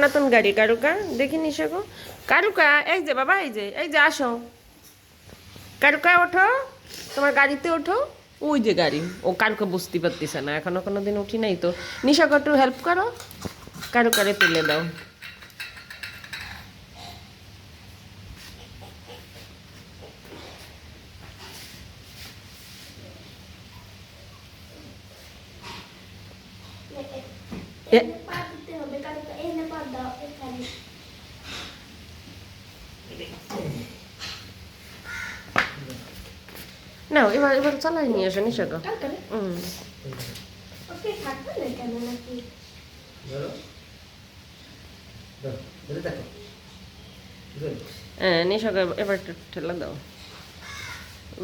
নতুন গাড়ি কারুকা দেখি নিশাগো কারুকা এই যে আসো কারুকা ওঠো তোমার গাড়িতে ওঠো ওই যে গাড়ি ও কারুকা বুঝতে পারতেছে না এখনো কোনোদিন উঠি নাই তো নিশাকে একটু হেল্প করো কারুকারে তুলে দাও না এবার এবার চালাই নিয়ে আসো নিশাকে হ্যাঁ নিশাকে এবার একটু ঠেলা দাও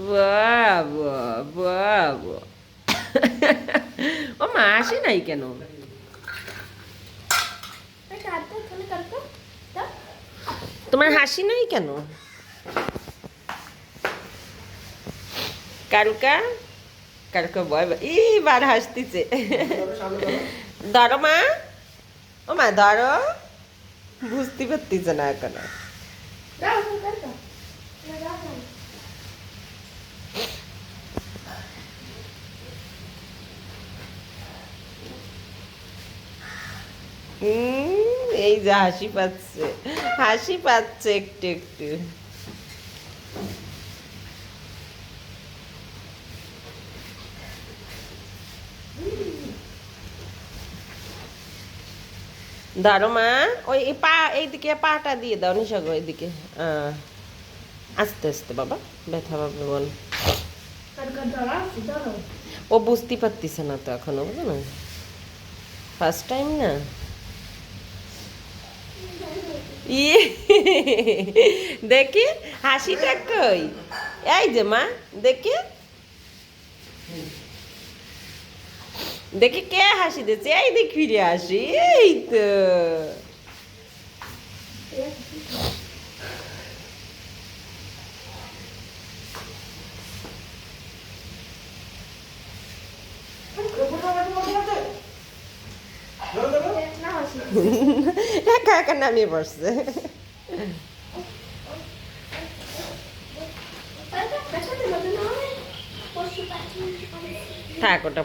বাহ বাহ বাহ বাহ ও মা আসে নাই কেন তোমার হাসি নাই কেন কারুকা কারুকা ভয় এইবার হাসতেছে ধরো মা ও মা ধরো বুঝতে পারতেছে না এখনো এই যে হাসি পাচ্ছে একটু একটু ধরো মা ওই পা এইদিকে পাটা দিয়ে দাও নিশাগো এইদিকে আস্তে আস্তে বাবা ব্যথা পাবে বল ও বুঝতে পারতেছে না তো এখনো বুঝো না ফার্স্ট টাইম না ইয়ে দেখি হাসিটা কই এই যে মা দেখি দেখি কে হাসি দিচ্ছে এই দেখ ফিরে আসি এই তো একা একা নামিয়ে পড়ছে থাক ওটা